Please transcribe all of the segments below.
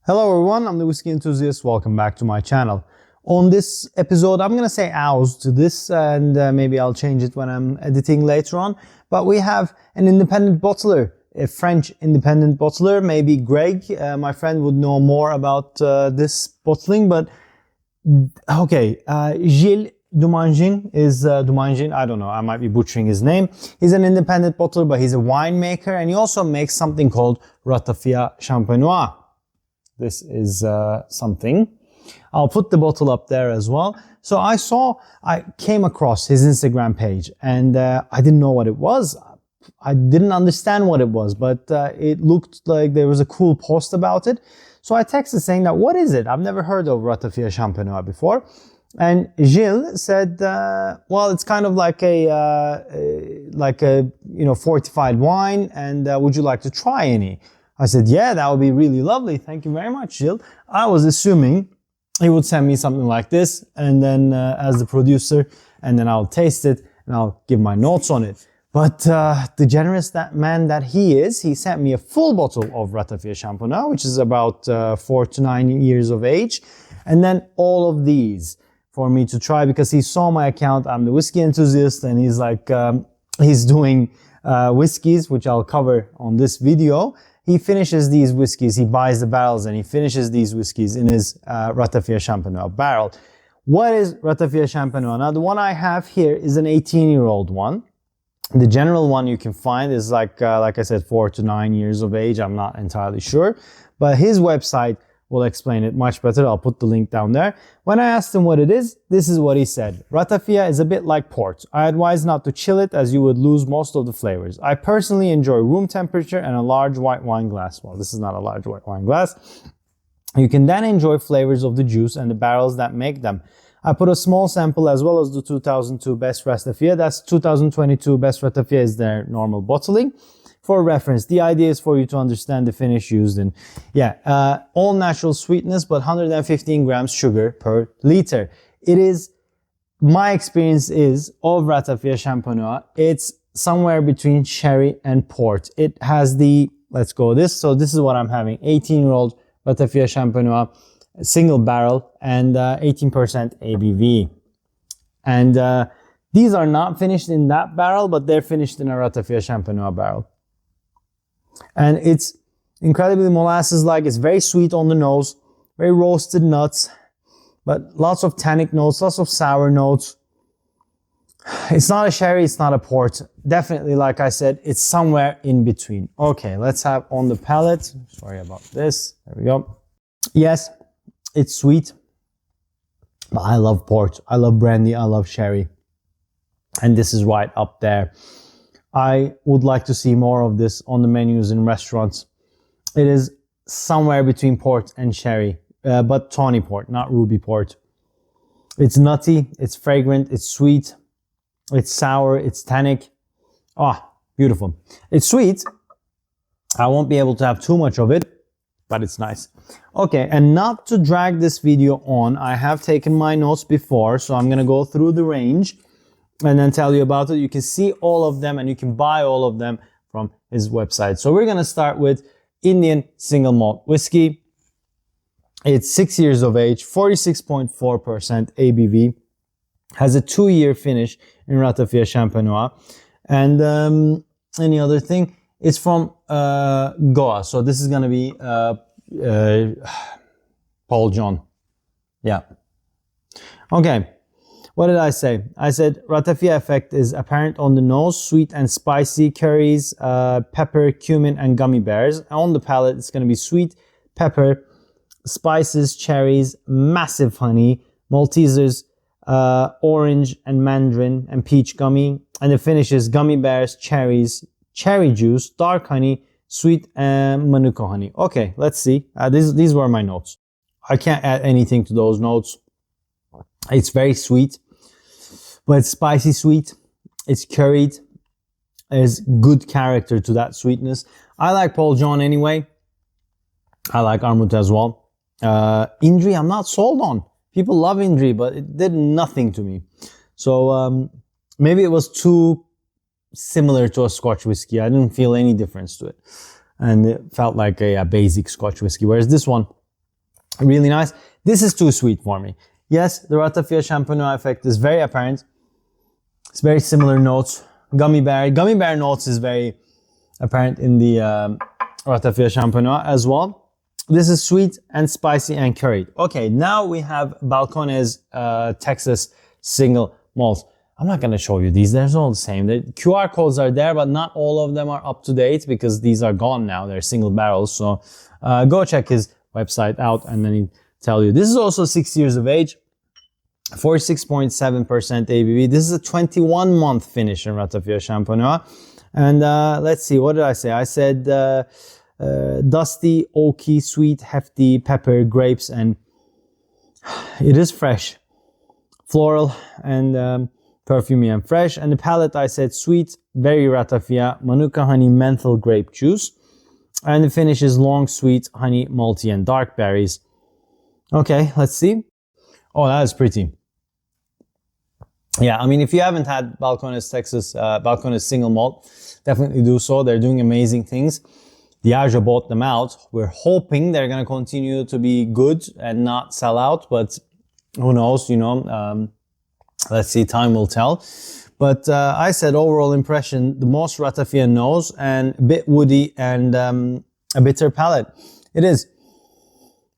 Hello everyone, I'm the Whiskey Enthusiast. Welcome back to my channel. On this episode, I'm going to say ours to this and maybe I'll change it when I'm editing later on. But we have an independent bottler, a French independent bottler. Maybe Greg, my friend, would know more about this bottling. But okay, Gilles Dumangin is Dumangin. I don't know, I might be butchering his name. He's an independent bottler, but he's a winemaker and he also makes something called Ratafia Champenois. This is something. I'll put the bottle up there as well. So I came across his Instagram page and I didn't know what it was. I didn't understand what it was, but it looked like there was a cool post about it. So I texted saying that, what is it? I've never heard of Ratafia Champenois before. And Gilles said, well, it's kind of like a fortified wine, and would you like to try any? I said, yeah, that would be really lovely. Thank you very much, Gilles. I was assuming he would send me something like this, and then as the producer, and then I'll taste it and I'll give my notes on it. But the generous man that he is, he sent me a full bottle of Ratafia Champenois, which is about 4 to 9 years of age. And then all of these for me to try, because he saw my account. I'm the Whiskey Enthusiast, and he's like, he's doing whiskies, which I'll cover on this video. He finishes these whiskies, he buys the barrels and he finishes these whiskies in his Ratafia Champenois barrel. What is Ratafia Champenois? Now, the one I have here is an 18-year-old one. The general one you can find is like I said, 4 to 9 years of age. I'm not entirely sure, but his website will explain it much better. I'll put the link down there. When I asked him what it is, this is what he said. Ratafia is a bit like port. I advise not to chill it as you would lose most of the flavors. I personally enjoy room temperature and a large white wine glass. Well, this is not a large white wine glass. You can then enjoy flavors of the juice and the barrels that make them. I put a small sample as well as the 2002 Best Ratafia. That's 2022 Best Ratafia is their normal bottling. For reference, the idea is for you to understand the finish used in. Yeah, all natural sweetness, but 115 grams sugar per liter. It is, my experience is, of Ratafia Champenois, it's somewhere between sherry and port. It has the, let's go this. So this is what I'm having, 18-year-old Ratafia Champenois, single barrel, and 18% ABV. And these are not finished in that barrel, but they're finished in a Ratafia Champenois barrel. And it's incredibly molasses-like. It's very sweet on the nose, very roasted nuts, but lots of tannic notes, lots of sour notes. It's not a sherry, it's not a port. Definitely, like I said, it's somewhere in between. Okay, let's have on the palate. Sorry about this. There we go. Yes, it's sweet, but I love port. I love brandy. I love sherry. And this is right up there. I would like to see more of this on the menus in restaurants. It is somewhere between port and sherry, but Tawny Port, not Ruby Port. It's nutty, it's fragrant, it's sweet, it's sour, it's tannic. Ah, beautiful. It's sweet. I won't be able to have too much of it, but it's nice. Okay, and not to drag this video on, I have taken my notes before, so I'm going to go through the range and then tell you about it. You can see all of them and you can buy all of them from his website. So we're going to start with Indian single malt whiskey. It's 6 years of age, 46.4% ABV, has a 2-year finish in Ratafia Champenois. And any other thing, it's from Goa. So this is going to be Paul John. Yeah. Okay. What did I say? I said Ratafia effect is apparent on the nose, sweet and spicy, curries, pepper, cumin, and gummy bears. On the palate, it's going to be sweet, pepper, spices, cherries, massive honey, Maltesers, orange and mandarin, and peach gummy. And the finish is gummy bears, cherries, cherry juice, dark honey, sweet, and manuka honey. Okay, let's see. These were my notes. I can't add anything to those notes. It's very sweet, but it's spicy sweet. It's curried. There's good character to that sweetness. I like Paul John anyway. I like Armut as well. Indri, I'm not sold on. People love Indri, but it did nothing to me. So maybe it was too similar to a Scotch whiskey. I didn't feel any difference to it. And it felt like a basic Scotch whiskey. Whereas this one, Really nice. This is too sweet for me. Yes, the Ratafia Champenois effect is very apparent. It's very similar notes. Gummy bear notes is very apparent in the Ratafia Champenois as well. This is sweet and spicy and curried. Okay, now we have Balcones Texas single malt. I'm not going to show you these. They're all the same. The QR codes are there, but not all of them are up to date because these are gone now. They're single barrels. So go check his website out and then he'll tell you. This is also 6 years of age, 46.7% ABV. This is a 21-month finish in Ratafia Champenois. And let's see, what did I say? I said dusty, oaky, sweet, hefty, pepper, grapes, and it is fresh. Floral and perfumey and fresh. And the palate, I said sweet, very Ratafia, Manuka honey, menthol, grape juice. And the finish is long, sweet, honey, malty, and dark berries. Okay, let's see. Oh, that is pretty. Yeah, I mean, if you haven't had Balcones Texas, Balcones single malt, definitely do so. They're doing amazing things. Diageo bought them out. We're hoping they're going to continue to be good and not sell out, but who knows, you know. Let's see, time will tell. But I said overall impression, the most Ratafia nose and a bit woody and a bitter palate. It is.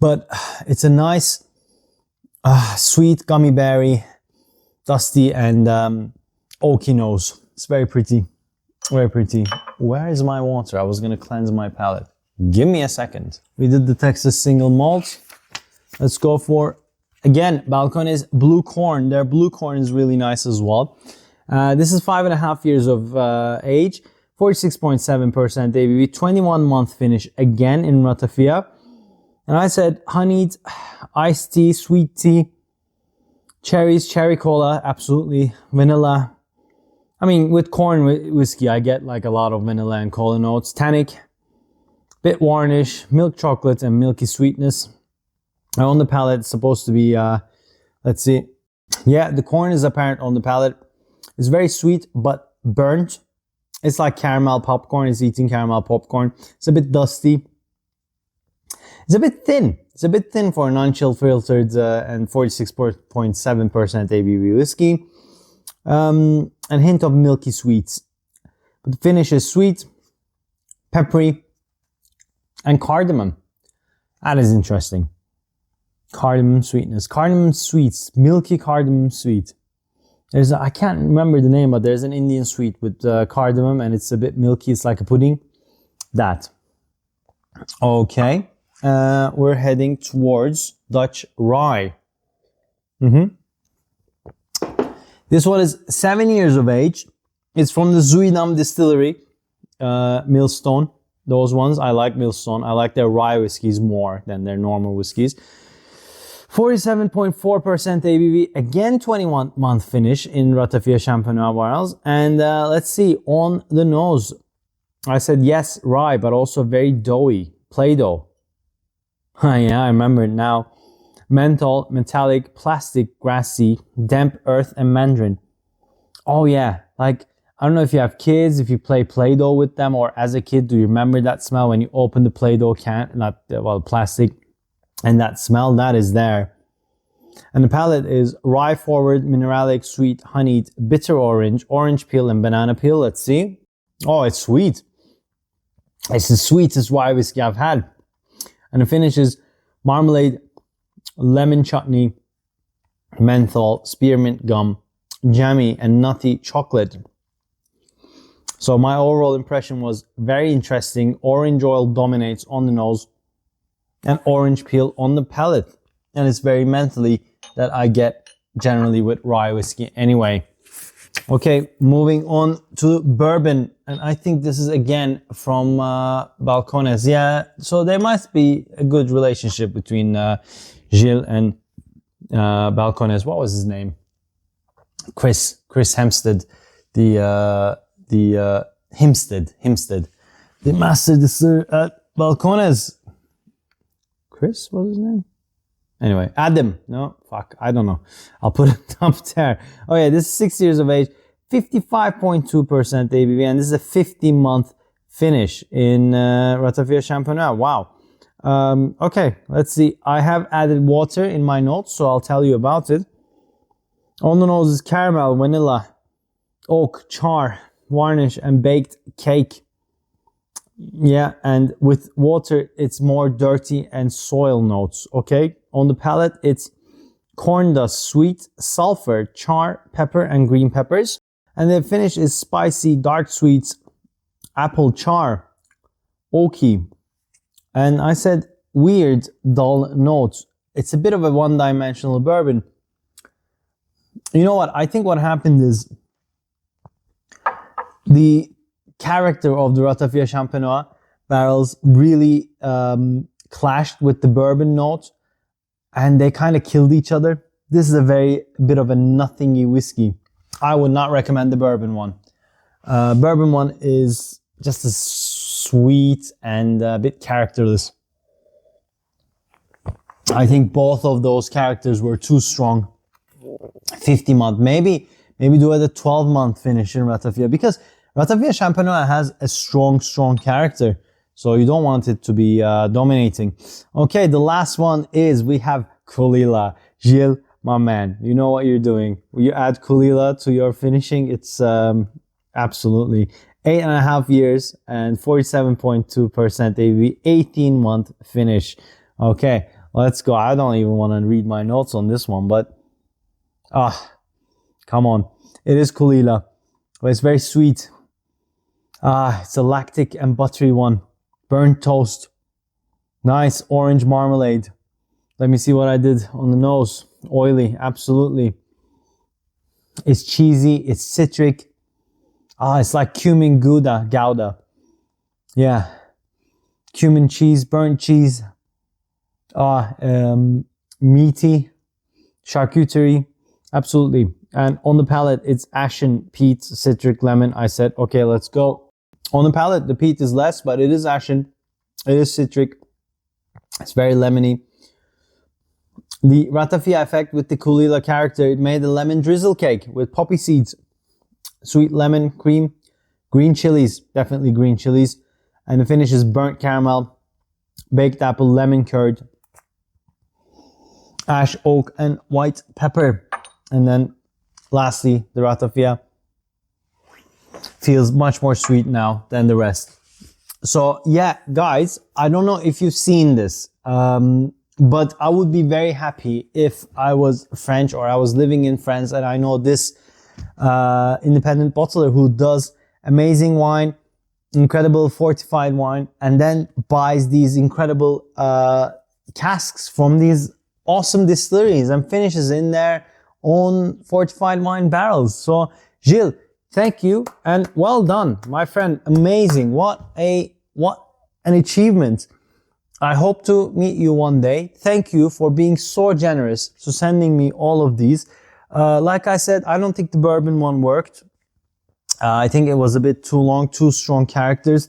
But it's a nice, sweet gummy berry, dusty and oaky nose. It's very pretty. Very pretty. Where is my water? I was going to cleanse my palate. Give me a second. We did the Texas single malt. Let's go for, again, Balcones Blue Corn. Their Blue Corn is really nice as well. This is 5.5 years of age, 46.7% ABV, 21-month finish, again in Ratafia. And I said honeyed, iced tea, sweet tea, cherries, cherry cola, absolutely, vanilla. I mean, with corn whiskey, I get like a lot of vanilla and cola notes. Tannic, bit warnish, milk chocolate, and milky sweetness. And on the palate, it's supposed to be, let's see. Yeah, the corn is apparent on the palate. It's very sweet, but burnt. It's like caramel popcorn. It's eating caramel popcorn. It's a bit dusty. It's a bit thin. It's a bit thin for a non-chill filtered and 46.7% ABV whiskey. And hint of milky sweets. But the finish is sweet, peppery, and cardamom. That is interesting. Cardamom sweetness. Cardamom sweets. Milky cardamom sweet. I can't remember the name, but there's an Indian sweet with cardamom and it's a bit milky. It's like a pudding. That. Okay. We're heading towards Dutch rye. This one is 7 years of age. It's from the Zuidam distillery, Millstone. Those ones, I like Millstone. I like their rye whiskies more than their normal whiskies. 47.4% ABV, again 21-month finish in Ratafia Champenois barrels. And let's see, on the nose, I said yes, rye, but also very doughy, Play-Doh. Yeah, I remember it now. Menthol, metallic, plastic, grassy, damp earth, and mandarin. Oh yeah, like, I don't know if you have kids, if you play Play-Doh with them, or as a kid, do you remember that smell when you open the Play-Doh can, plastic, and that smell, that is there. And the palate is rye forward, mineralic, sweet, honeyed, bitter orange, orange peel, and banana peel. Let's see. Oh, it's sweet. It's the sweetest rye whiskey I've had. And the finish is marmalade, lemon chutney, menthol, spearmint gum, jammy, and nutty chocolate. So my overall impression was very interesting. Orange oil dominates on the nose and orange peel on the palate. And it's very mentally that I get generally with rye whiskey anyway. Okay, moving on to bourbon. And I think this is again from Balcones. Yeah, so there must be a good relationship between Gilles and Balcones. What was his name? Chris Hempstead, the Hempstead, the master distiller at Balcones. Chris, what was his name? Anyway, Adam. No, fuck, I don't know. I'll put it up there. Oh yeah, this is 6 years of age, 55.2% ABV, and this is a 50-month finish in Ratafia Champenois. Wow. Okay, let's see. I have added water in my notes, so I'll tell you about it. On the nose is caramel, vanilla, oak, char, varnish, and baked cake. Yeah, and with water, it's more dirty and soil notes, okay? On the palate, it's corn dust, sweet, sulfur, char, pepper, and green peppers. And the finish is spicy, dark sweets, apple char, oaky. And I said weird, dull notes. It's a bit of a one-dimensional bourbon. You know what? I think what happened is the character of the Ratafia Champenois barrels really clashed with the bourbon notes, and they kind of killed each other. This is a very bit of a nothingy whiskey. I would not recommend the bourbon one. Bourbon one is just as sweet and a bit characterless. I think both of those characters were too strong. 50 month, maybe do it a 12-month finish in Ratafia, because Ratafia Champenois has a strong character. So you don't want it to be dominating. Okay, the last one is we have Caol Ila. Gilles, my man, you know what you're doing. You add Caol Ila to your finishing, it's absolutely 8.5 years and 47.2% ABV, 18-month finish. Okay, let's go. I don't even want to read my notes on this one, but come on. It is Caol Ila, but it's very sweet. It's a lactic and buttery one. Burnt toast. Nice orange marmalade. Let me see what I did on the nose. Oily, absolutely. It's cheesy, it's citric. It's like cumin gouda. Yeah. Cumin cheese, burnt cheese. Meaty. Charcuterie. Absolutely. And on the palate, it's ashen, peat, citric, lemon. I said, okay, let's go. On the palate, the peat is less, but it is ashen. It is citric. It's very lemony. The Ratafia effect with the Caol Ila character, it made a lemon drizzle cake with poppy seeds, sweet lemon cream, green chilies, definitely green chilies. And the finish is burnt caramel, baked apple, lemon curd, ash, oak, and white pepper. And then lastly, the Ratafia feels much more sweet now than the rest. So yeah, guys, I don't know if you've seen this, but I would be very happy if I was French or I was living in France and I know this independent bottler who does amazing wine, incredible fortified wine, and then buys these incredible casks from these awesome distilleries and finishes in their own fortified wine barrels. So Gilles, thank you and well done, my friend. Amazing. What an achievement. I hope to meet you one day. Thank you for being so generous to sending me all of these. Like I said, I don't think the bourbon one worked. I think it was a bit too long, too strong characters.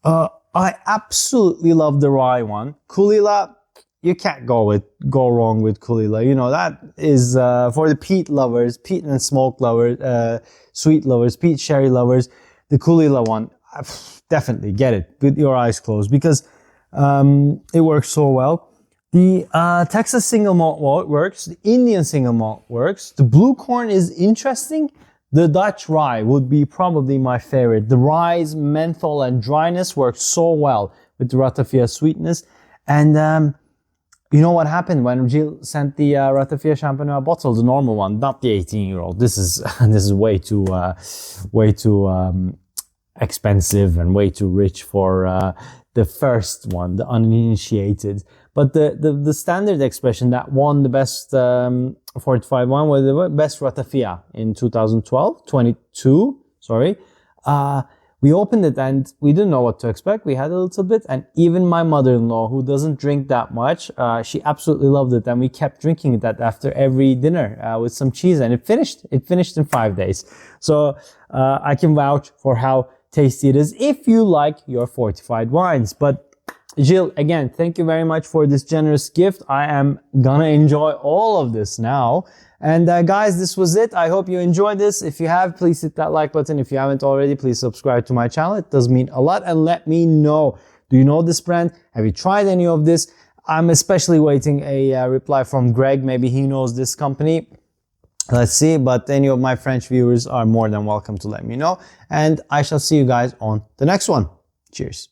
I absolutely love the rye one. Caol Ila, you can't go wrong with Caol Ila. You know, that is for the peat lovers, peat and smoke lovers, sweet lovers, peat sherry lovers. The Caol Ila one, definitely get it with your eyes closed because it works so well. The Texas single malt works. The Indian single malt works. The blue corn is interesting. The Dutch rye would be probably my favorite. The rye's menthol and dryness works so well with the Ratafia sweetness. And you know what happened when Gilles sent the Ratafia Champenois bottle, the normal one, not the 18-year-old. This is way too expensive and way too rich for the first one, the uninitiated. But the standard expression that won the best fortified wine was the best Ratafia in 22, sorry. We opened it and we didn't know what to expect. We had a little bit, and even my mother-in-law, who doesn't drink that much, she absolutely loved it, and we kept drinking it after every dinner with some cheese, and it finished in 5 days. So I can vouch for how tasty it is if you like your fortified wines. But Gilles, again, thank you very much for this generous gift. I am gonna enjoy all of this now. And guys, this was it. I hope you enjoyed this. If you have, please hit that like button. If you haven't already, please subscribe to my channel. It does mean a lot, and let me know Do you know this brand? Have you tried any of this? I'm especially waiting a reply from Greg. Maybe he knows this company. Let's see, but any of my French viewers are more than welcome to let me know. And I shall see you guys on the next one. Cheers.